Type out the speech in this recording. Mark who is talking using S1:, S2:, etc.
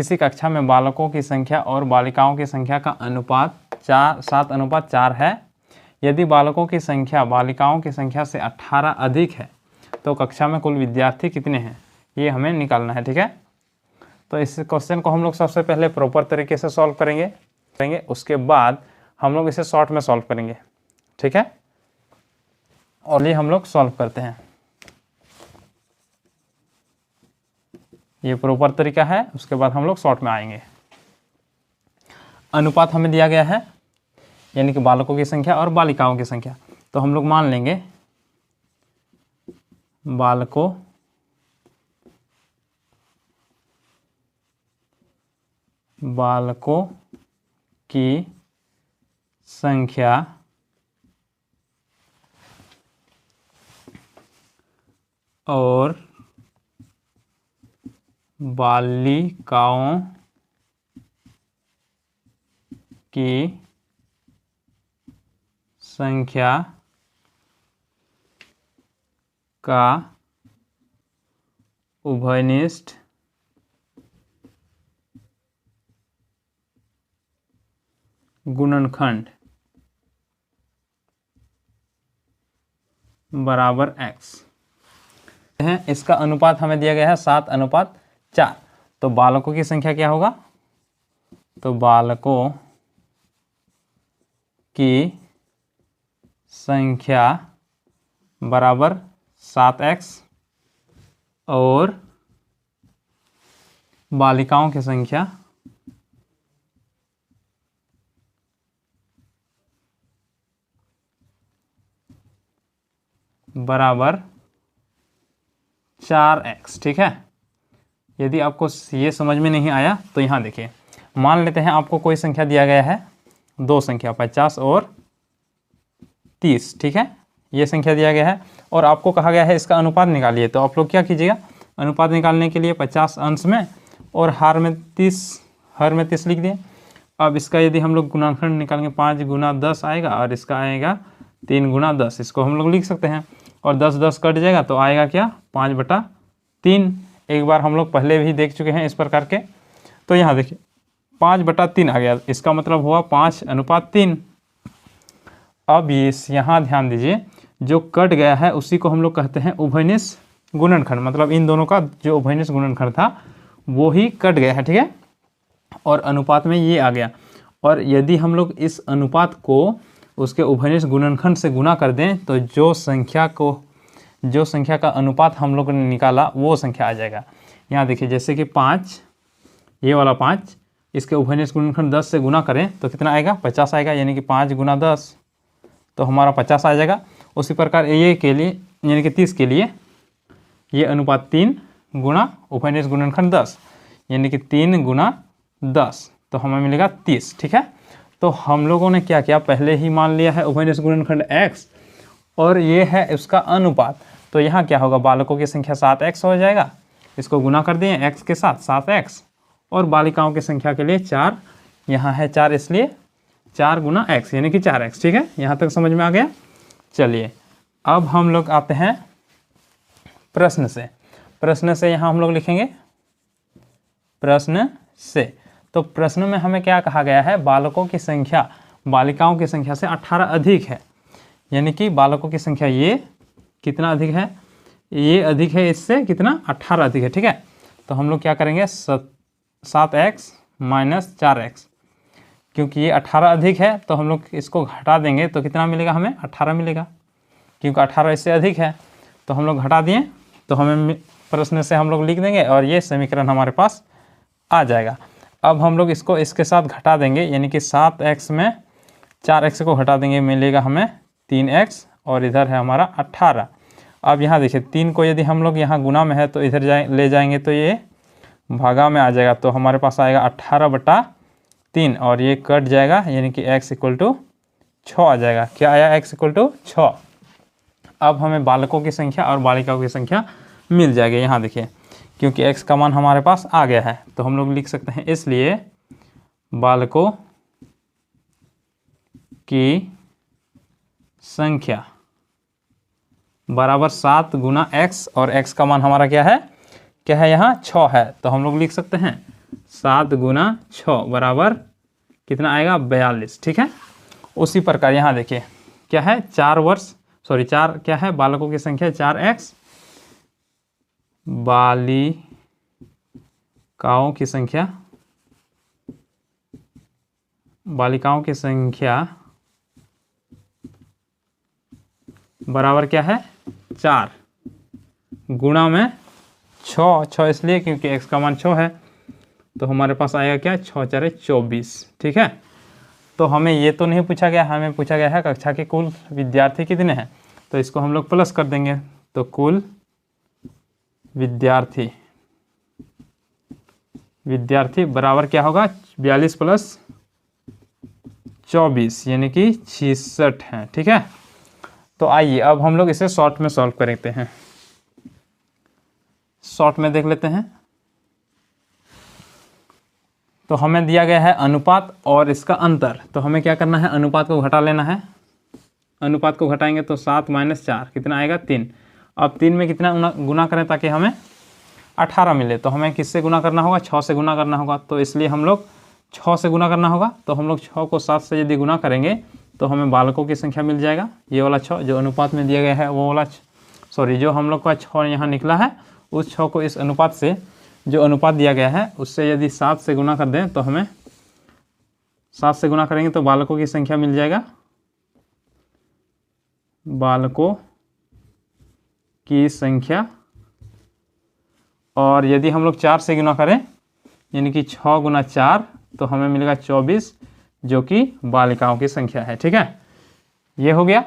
S1: किसी कक्षा में बालकों की संख्या और बालिकाओं की संख्या का अनुपात 7:4 है। यदि बालकों की संख्या बालिकाओं की संख्या से 18 अधिक है तो कक्षा में कुल विद्यार्थी कितने हैं, ये हमें निकालना है। ठीक है, तो इस क्वेश्चन को हम लोग सबसे पहले प्रॉपर तरीके से सॉल्व करेंगे, उसके बाद हम लोग इसे शॉर्ट में सॉल्व करेंगे। ठीक है, और ये हम लोग सॉल्व करते हैं। ये प्रॉपर तरीका है, उसके बाद हम लोग शॉर्ट में आएंगे। अनुपात हमें दिया गया है, यानी कि बालकों की संख्या और बालिकाओं की संख्या। तो हम लोग मान लेंगे बालकों की संख्या और बालिकाओं की संख्या का उभयनिष्ठ गुणनखंड बराबर x है। इसका अनुपात हमें दिया गया है 7:4। तो बालकों की संख्या क्या होगा, तो बालकों की संख्या बराबर 7x और बालिकाओं की संख्या बराबर 4x। ठीक है, यदि आपको ये समझ में नहीं आया तो यहाँ देखिए, मान लेते हैं आपको कोई संख्या दिया गया है, दो संख्या 50 और 30। ठीक है, ये संख्या दिया गया है और आपको कहा गया है इसका अनुपात निकालिए। तो आप लोग क्या कीजिएगा, अनुपात निकालने के लिए 50 अंश में और हर में 30 लिख दिए। अब इसका यदि हम लोग गुणाखंड निकालेंगे 5 गुना 10 आएगा और इसका आएगा 3 गुना 10। इसको हम लोग लिख सकते हैं और 10 कट जाएगा तो आएगा क्या, 5/3। एक बार हम लोग पहले भी देख चुके हैं इस प्रकार के। तो यहाँ देखिए 5/3 आ गया, इसका मतलब हुआ 5:3। अब ये यहाँ ध्यान दीजिए, जो कट गया है उसी को हम लोग कहते हैं उभयनिष्ठ गुणनखंड, मतलब इन दोनों का जो उभयनिष्ठ गुणनखंड था वो ही कट गया है। ठीक है, और अनुपात में ये आ गया। और यदि हम लोग इस अनुपात को उसके उभयनिष्ठ गुणनखंड से गुना कर दें तो जो संख्या का अनुपात हम लोगों ने निकाला वो संख्या आ जाएगा। यहाँ देखिए, जैसे कि 5, ये वाला 5, इसके उभयनिष्ठ गुणनखंड 10 से गुना करें तो कितना आएगा, 50 आएगा, यानी कि 5 गुना 10 तो हमारा 50 आ जाएगा। उसी प्रकार ये के लिए यानी कि 30 के लिए ये अनुपात 3 गुना उभयनिष्ठ गुणनखंड 10 यानी कि 3 गुना 10 तो हमें मिलेगा 30। ठीक है, तो हम लोगों ने क्या किया, पहले ही मान लिया है उभयनिष्ठ गुणनखंड x और ये है उसका अनुपात। तो यहाँ क्या होगा, बालकों की संख्या 7x हो जाएगा, इसको गुना कर दिए x के साथ 7x, और बालिकाओं की संख्या के लिए 4, यहाँ है 4 इसलिए 4 गुना x यानी कि 4x। ठीक है, यहाँ तक समझ में आ गया। चलिए अब हम लोग आते हैं प्रश्न से यहाँ हम लोग लिखेंगे प्रश्न से। तो प्रश्न में हमें क्या कहा गया है, बालकों की संख्या बालिकाओं की संख्या से 18 अधिक है, यानी कि बालकों की संख्या ये कितना अधिक है, ये अधिक है इससे कितना, 18 अधिक है। ठीक है, तो हम लोग क्या करेंगे, 7x माइनस 4x, क्योंकि ये 18 अधिक है तो हम लोग इसको घटा देंगे तो कितना मिलेगा, हमें 18 मिलेगा, क्योंकि 18 इससे अधिक है। तो हम लोग घटा दिए तो हमें प्रश्न से हम लोग लिख देंगे और ये समीकरण हमारे पास आ जाएगा। अब हम लोग इसको इसके साथ घटा देंगे, यानी कि 7x में 4x को घटा देंगे, मिलेगा हमें 3x और इधर है हमारा 18। अब यहाँ देखिए 3 को यदि हम लोग यहाँ गुना में है तो इधर ले जाएंगे तो ये भागा में आ जाएगा, तो हमारे पास आएगा 18/3 और ये कट जाएगा, यानी कि x = 6 आ जाएगा। क्या आया, x = 6। अब हमें बालकों की संख्या और बालिकाओं की संख्या मिल जाएगी। यहाँ देखिए, क्योंकि x का मान हमारे पास आ गया है तो हम लोग लिख सकते हैं, इसलिए बालकों की संख्या बराबर 7 गुना x, और x का मान हमारा क्या है यहाँ 6 है, तो हम लोग लिख सकते हैं 7 गुना 6 बराबर कितना आएगा 42, ठीक है। उसी प्रकार यहाँ देखिए क्या है 4 क्या है बालकों की संख्या 4x, बालिकाओं की संख्या बराबर क्या है 4 गुणा में 6 इसलिए क्योंकि x का मान 6 है, तो हमारे पास आएगा क्या 6 4 24, ठीक है। तो हमें ये तो नहीं पूछा गया, हमें पूछा गया है कक्षा के कुल विद्यार्थी कितने हैं, तो इसको हम लोग प्लस कर देंगे। तो कुल विद्यार्थी बराबर क्या होगा 42 प्लस 24 यानी कि 66 है, ठीक है। तो आइए अब हम लोग इसे शॉर्ट में सॉल्व करते हैं। शॉर्ट में देख लेते हैं। तो हमें दिया गया है अनुपात और इसका अंतर, तो हमें क्या करना है अनुपात को घटा लेना है। अनुपात को घटाएंगे तो 7 - 4 कितना आएगा 3। अब 3 में कितना गुना करें ताकि हमें 18 मिले, तो हमें किससे गुना करना होगा 6 से गुना करना होगा। तो इसलिए हम लोग 6 से गुना करना होगा। तो हम लोग 6 को 7 से यदि गुना करेंगे तो हमें बालकों की संख्या मिल जाएगा, ये वाला 6 जो अनुपात में दिया गया है वो वाला जो हम लोग का 6 यहाँ निकला है, उस 6 को इस अनुपात से जो अनुपात दिया गया है उससे यदि 7 से गुना कर दें तो हमें 7 से गुना करेंगे तो बालकों की संख्या मिल जाएगा, बालकों की संख्या। और यदि हम लोग 4 से गुना करें यानी कि 6 गुना 4 तो हमें मिलेगा 24 जो कि बालिकाओं की संख्या है, ठीक है। ये हो गया।